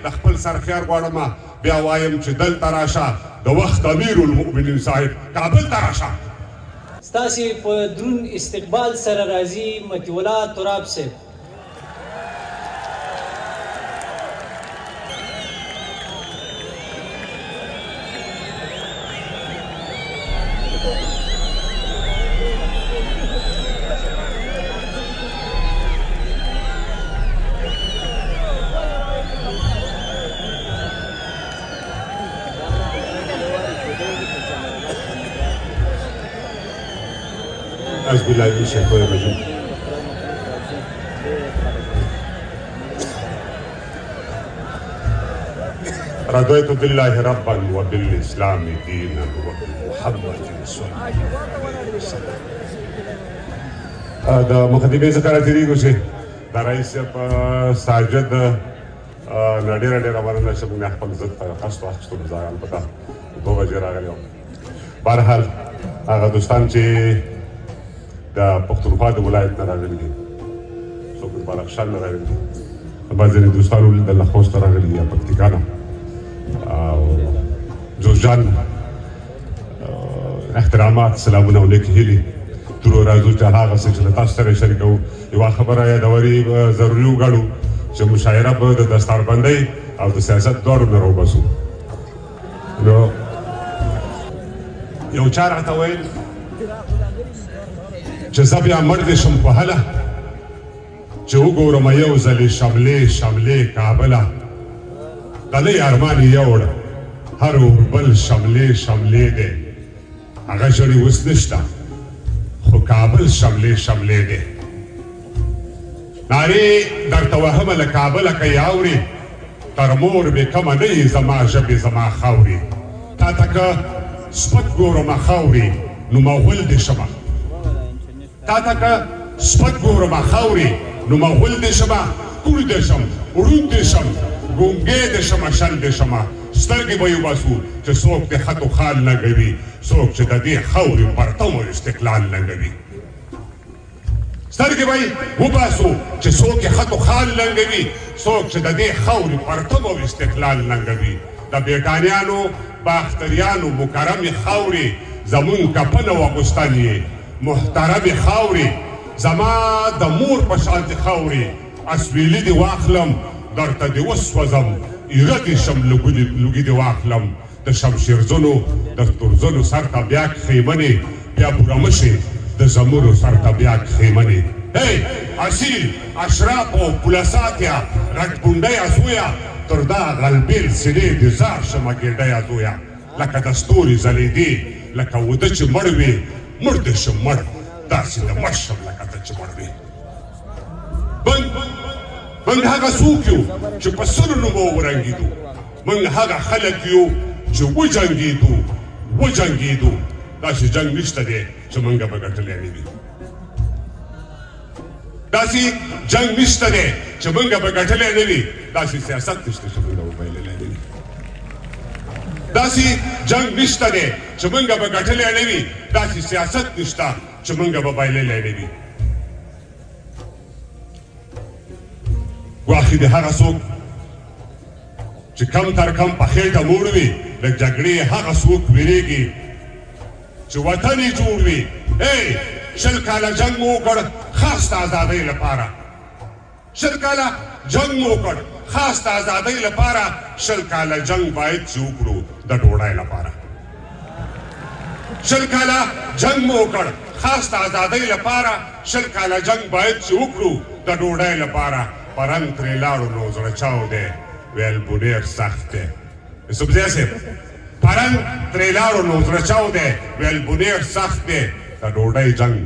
د خپل سر خیر غواړم بیا وایم چې دلته راشه د وخت امیر المؤمنین صاحب کابل ته راشه. ستاسې په دروند استقبال سره راځي مطیع الله تراب صاحب. أعوذ بالله من الشيطان الرجيم. رضيت بالله ربا وبالإسلام دينا وبمحمد صلى الله عليه وسلم. دا مقدمې څخه راتېرېږو چې د رئیس ساجد نه ډېره مننه چې موږ خپل ضد قصد واخیستو بزایان په دوه بجې راغلي وو. بهرحال هغه دوستان چې د پښتونخوا د ولایت نه راغلي دي، څوک د بدخشان نه راغلي دي، بعضې دوستانو د خوست نه راغلي دي یا پکتیکا نه او جوزجان، احترامات، سلامونه او نیکې هیلې. درو راځو چې هغه څه چې له تاسو سره شریکوو یوه خبره یادوري ضروري وګڼو چې مشاعره به د دستاربندۍ او د سیاست دواړو نه راوباسو. نو یو چا راته ویل چې زه بیا مړ دې شم په هله چې وګورم یو ځلې شملې کابله دلی ارمان یوړ هر اوربل شملې دی هغه ژړې اوس نشته خو کابل شملې دی. نارې درته وهمه له کابله که یې اورې تر مور بې کمه نه یې زما ژبې زما خاورې تا ته که سپک ګورمه خاورې نو مغول دې شمه تا ته که سپک ګورمه خاورې نو مغول دې شمه کوڼ دې شم ړوند دې شم ګونګی دې شمه شل دې شمه سترګې به یې وباسو چې څوک دې خط و خال لنګوي څوک چې د دې خاورې پرتم او استقلال لنګوي. سترګې به یې وباسو چې څوک یې خط و خال لنګوي څوک چې د دې خاورې پرتم او استقلال لنګوي. د برټانیانو باختریانو مکرمې خاورې زمونږ کفن او اغوستن یې محترمې خاورې زما د مور په شانتې خاورې اسویلي دې واخلم درته دې وسوځم ایره دې شم لوګي دې واخلم د شمشیرزنو د تورزنو سر ته بیا خیمنې بیا بورمشې د زمرو سر ته بیا خیمنې. هی اصیل اشرافو پولساتیا رټبونډۍ ازویه تر دا غلبیل سینې دې زار شمه ګېډۍ ازویه لکه د ستوري ځلېدې لکه وده چې مړ وې مړ دې شم مړ داسې د مړ شم لکه ته چې مړ وې. موږ هغه څوک یو چې په سلو نومو ورنګېدو موږ هغه خلک یو چې وجنګېدو داسې جنګ نشته دی چې موږ به ګټلی نه وي داسې جنګ نشته دی چې موږ به ګټلی نه وي داسې سیاست نشته چې موږ به بایللی نه وي داسې جنګ نشته دی چې موږ به ګټلی نه وي داسې سیاست نشته چې موږ به بایللی نه وي. ګواښي د هغه څوک چې کم تر کم په خېټه موړ وي له جګړې هغه څوک ویرېږي چې وطن یې جوړ وي. ای 20 کاله جنګ مو وکړ خاص د ازادۍ لپاره 20 کاله جنګ مو وکړ خاص د ازادۍ لپاره 20 کاله جنګ باید چې وکړو د ډوډۍ لپاره 20 کاله جنګ مو وکړ خاص د ازادۍ لپاره 20 کاله جنګ باید چې وکړو د ډوډۍ لپاره. پرنګ ترې لاړو نو زړه چاو دی ویل بو ډېر سخت دی. یوسفزی صاحب پرنګ ترې لاړو نو زړه چاو دی ویل بو ډېر سخت دی. د ډوډۍ جنګ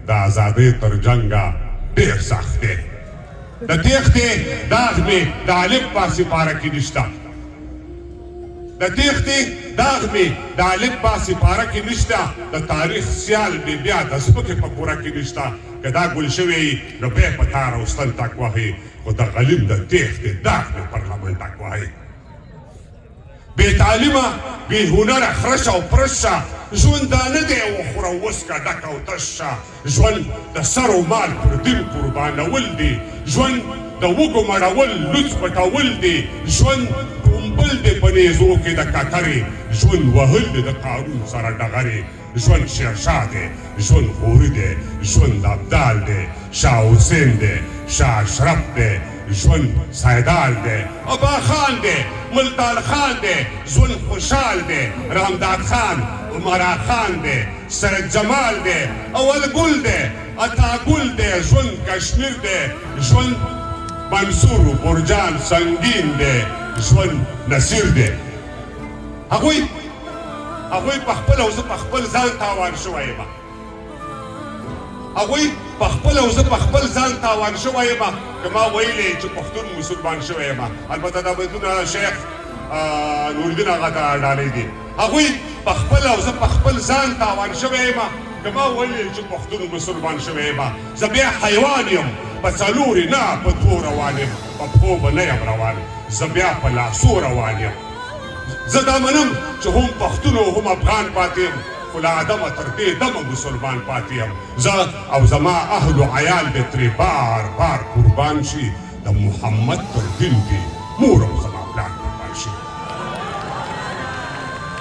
د ازادۍ تر جنګه ډېر سخت دی. د تېښتې داغ مې د الف په سپاره کې نشته د تېښتې داغ مې د الف په سپاره کې نشته د تاریخ سیال مې بیا د ځمکې په کوره کې نشته که دا ګل شوی نو بیا په تار او ستن تک وهي خو د غلیم د تېښتې داغ مې پر لمن تک وهي. بې تعلیمه بې هنره خرشه او پرشه ژوندانه دی وخوره وسکه ډکه او تشه ژوند د سر و مال پر دین قربانول دي ژوند د وږو مړول لوڅ پټول دی ژوند کومبل دی په نیزو کې د ککرې ژوند وهل دی د قارون سره ډغرې ژوند شیرشاه دی ژوند غوري دی ژوند ابدال دی شاه حسین دی شاه اشرف دی ژوند سیدال دی ابا خان دی ملتان خان دی ژوند خوشحال دی رامداد خان عمرا خان دی سید جمال دی اول ګل دی عطا ګل دی ژوند کشمیر دی ژوند منصور برجان سنگین دی ژوند نصیر دی هغوی په خپل او زه په خپل ځان تاوان شوی یم هغوی په خپل او زه په خپل ځان تاوان شوی یم که ما ویلی چې پښتون مسلمان شوی یم البته دا بیتونه شیخ نورالدین هغه ته ډالۍ دي هغوی په خپل او زه په خپل ځان تاوان شوی یم که ما ویلی چې پښتون مسلمان شوی یم زه بیا حیوان یم په څلورې نه په دوو روان یم په پښو به نه یم روان زه بیا په لاسو روان یم زه دا منم چې هم پښتون او هم افغان پاتې یم خو له آدمه تر دې دمه مسلمان پاتې یم زه او زما اهل و عیال دې ترې بار بار قربان شي د محمد تر دین دې مور او زما پلار قربان شي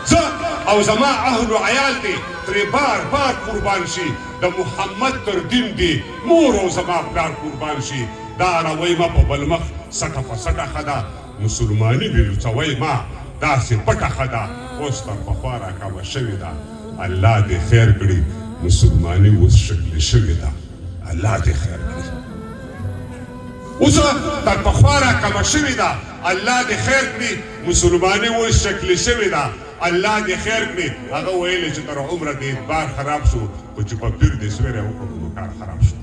زه او زما اهل و عیال دې ترې بار بار قربان شي د محمد تر دین دې مور او زما پلار قربان شي دا اړوی ما په بل مخ سټه په سټه ښه ده مسلماني مې لوڅوی ما داسې پټه ښه ده اوس تر پخوا راکامه شوې ده الله دې خیر کړي مسلماني اوس شکلې شوې ده الله دې خیر کړي اوس تر پخوا راکامه شوې ده الله دې خیر کړي مسلماني اوس شکلې شوې ده الله دې خیر کړي هغه ویلې چې تر عمره دې اعتبار خراب شو خو چې په پیر دې سویری وکړو نو کار خراب شو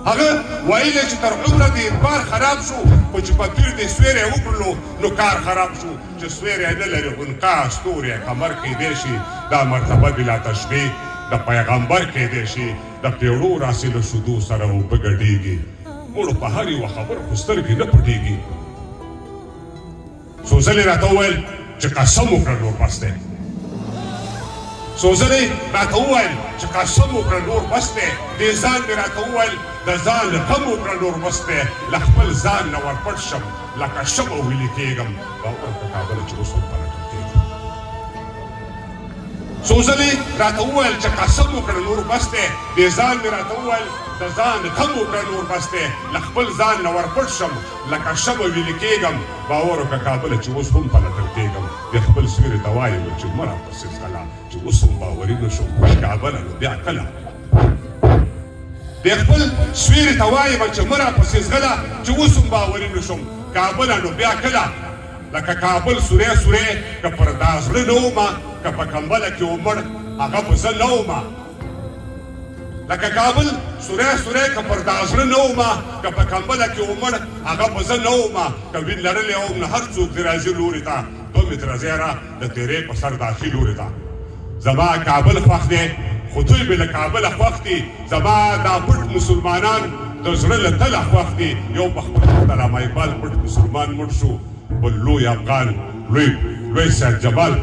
هغه ویلې چې تر عمره دې اعتبار خراب شو خو چې په پیر دې سویری وکړلو نو کار خراب شو چې سویری نه لري عنقا ستوری قمر کیدی شي دا مرتبه بلا تشبیه د پیغمبر کیدی شي د پیړو راسي له شودو سره اوبه ګډېږي مړو په هر یوه خبر خو سترګې نه پټېږي څو ځلې راته وویل چې قسم وکړه نور بس دی څو ځلې راته وویل چې قسم وکړه نور بس دی دې ځان مې راته وویل د ځان غم وکړه نور بس دی له خپل ځان نه ورپټ شم لکه شمه ویلې کېږم باور په کابل چې اوس ورپلټل کېږم څو ځلې راته وویل چې قسم وکړه نور بس دی دې ځان مې راته وویل د ځان غم وکړه نور بس دی له خپل ځان نه ورپټ شم لکه شمه ویلې کېږم باور په کابل چې اوس هم پلټل کېږم د خپل سویرې ته وایم چې مه راپسې ځغله چې اوس هم باوري نه شم کابله نو بیا کله د خپل سویرې ته وایم چې مه راپسې ځغله چې اوس هم باوري نه شم کابله نو بیا کله لکه کابل سوری سوری که پر دا زړه نه ومه که په کمبله کې ومړ هغه به زه نه ومه لکه کابل سوری سوری که پر دا زړه نه ومه که په کمبله کې ومړ هغه به زه نه ومه که وین لرلی وم نو هر څوک دې راځي لورې ته 2 متره زیره د تیرې په سر داخل لورې ته زما کابل خوښ دی خو دوی به له کابله خوښ دي زما دا پټ مسلمانان د زړه له تله خوښ دي یو په خپل وخت علامه اقبال پټ مسلمان مړ شو بل لوی افغان لوی سید جمال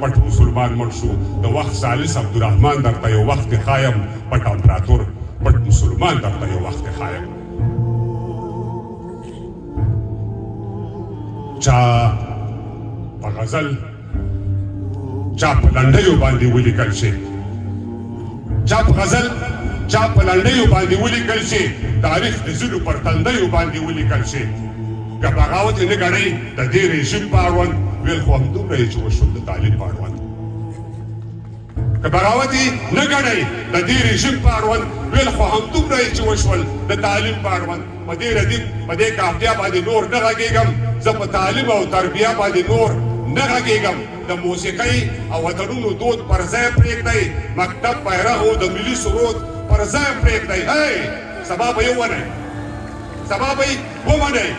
پټ مسلمان مړ شو د وخت ثالث عبدالرحمن درته یو وخت ښایم پټ امپراتور پټ مسلمان درته یو وخت ښایم چا په غزل چا په لنډیو باندې ولیکل شي چا په غزل چا په لنډیو باندې ولیکل شي تاریخ د ځینو پر تندیو باندې ولیکل شي که بغاوت یې نه ګڼئ د دې رژیم په اړوند ویل خو همدومره یې چې وشول د تعلیم په اړوند که بغاوت یې نه ګڼئ د دې رژیم په اړوند ویل خو همدومره یې چې وشول د تعلیم په اړوند په دې ردیم په دې کافیه باندې نور نه غږېږم زه په تعلیم او تربیه باندې نور نه غږېږم د موسیقۍ او وطنونو دود پر ځای پرېږدئ مکتب بیرغ او د ملي سرود پر ځای پرېږدئ هی سبا به یې ومنئ سبا به یې ومنئ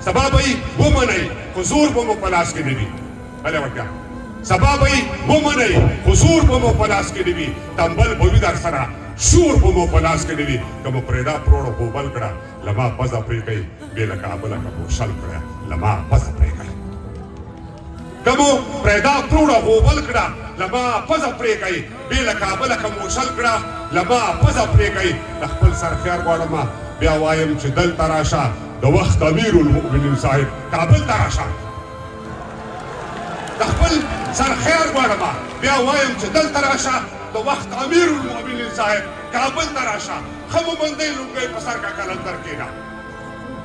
سبا به یې ومنئ خو زور به مو په لاس کې نه وي بله وړتیا سبا به یې ومنئ خو زور به مو په لاس کې نه وي تنبل به وي در سره شور به مو په لاس کې نه وي که مو پرېدا پروړه بوبل کړه له ما پزه پرې کوي بې له کابله که مو شل کړه له ما پزه پرې کوي که مو پرېدا پروړه بوبل کړه لما پزه پرې کوي بې له کابله که موشل کړه لما پزه پرې کوي د خپل سر خیر غواړم بیا وایم چې دلته راشه د وخت امیر المؤمنین صاحب کابل ته راشه د خپل سر خیر غواړم بیا وایم چې دلته راشه د وخت امیر المؤمنین صاحب کابل ته راشه ښه مومندۍ لونګۍ په سر کا قلندر کېنه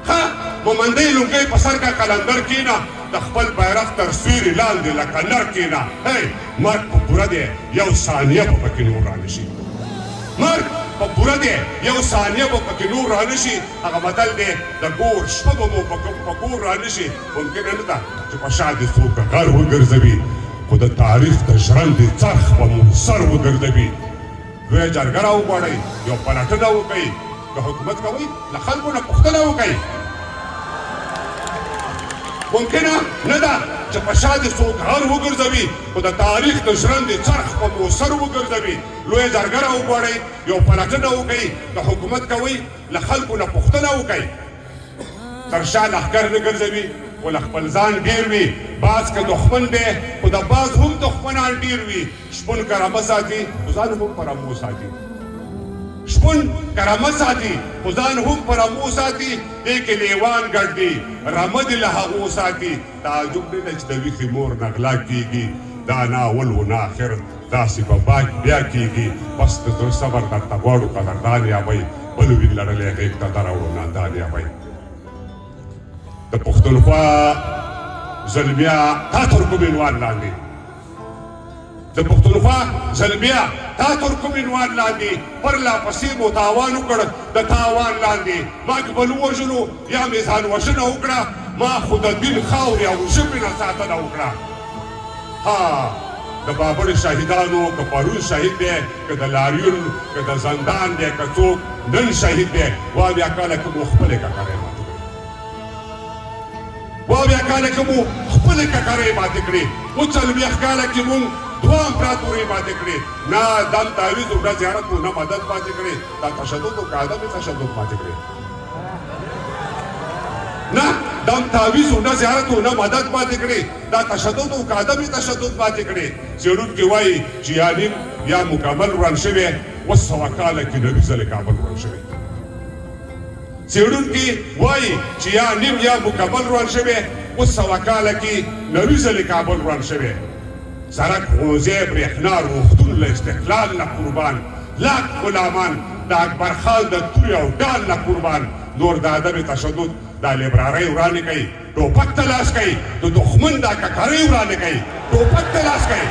ښه مومندۍ لونګۍ په سر کا قلندر کېنه د خپل بیرغ تر سیوري لاندې لکه نر کېنه هی مرګ په پوره دی یو ثانیه به پکې نور رانشي مرګ په پوره دی یو ثانیه به پکې نور رانشي هغه متل دی د ګور شپه به مو په کور رانشي ممکنه نه ده چې په شا دې څوک غر وګرځوي خو د تاریخ د ژرندې څرخ به مو سر وګرځوي لویه جرګه راوغواړئ یو پلټنه وکئ که حکومت کوئ له خلکو نه پوښتنه وکئ ممکنه نه ده چې په شا دې څوک غر وګرځوي خو د تاریخ د ژرندې څرخ به مو سر وګرځوي لویه جرګه راوغواړئ یو پلټنه وکئ که حکومت کوئ له خلکو نه پوښتنه وکئ تر شا لښکر نه ګرځوي خو له خپل ځان ډېر وي باز که دښمن دی خو د باز هم دښمنان ډېر وي شپون کرامه ساتي خو ځان هم په رمو ساتي شپون کرامه ساتي خو ځان هم په رمو ساتي دې کې لیوان ګډ دي رمه دې له هغو ساتي تعجب نه ده چې د ویښې مور نه غلا کېږي دا نه اول و نه آخر داسې به باک بیا کېږي بس د زړه صبر درته غواړو قدردان یابئ بل وین لرلی غېږ ته دراوړو ناندان یابئ د پښتونخوا زلمیا تا ترکمنوال لاندې د پښتونخوا زلمیا تا ترکمنوال لاندې پرلا پسې مو تاوان وکړ د تاوان لاندې ما که بل ووژنو یا مې ځان وژنه وکړه ما خو د دین خاورې او ژبې نه ساتنه وکړه ها د بابر شهیدانو که پرون شهید دی که د لاریون که د زندان دی که څوک نن شهید دی وا بیا کاله که مو خپلې ککرې ماتې کړې وا بیا کاله که مو خپلې ککرې ماتې کړې اوس څلوېښت کاله کې مونږ دوه امپراتورۍ ماتې کړې نه دم تعویض و نه زیارت و نه مدد ماتې کړې دا تشدد و که عدم تشدد ماتې کړې نه دم تعویض و نه زیارت و نه مدد ماتې کړې دا تشدد و که عدم تشدد ماتې کړې څېړونکي وایي چې یا نیم یا مکمل وران شوی 200 کاله کې نوي ځلې کابل وران شوی څېړونکي وایي چې یا نیم یا مکمل وران شوی 200 کاله کې نوي ځلې کابل وران شوی سرک ښوونځی برېښنا روغتون له استقلال نه قربان لاک غلامان د اکبر خان د تورې او ډال نه قربان نور د عدم تشدد دا لیبرارۍ ورانې کوي ټوپک ته لاس کوي د دښمن دا ککرۍ ورانې کوي ټوپک ته لاس کوي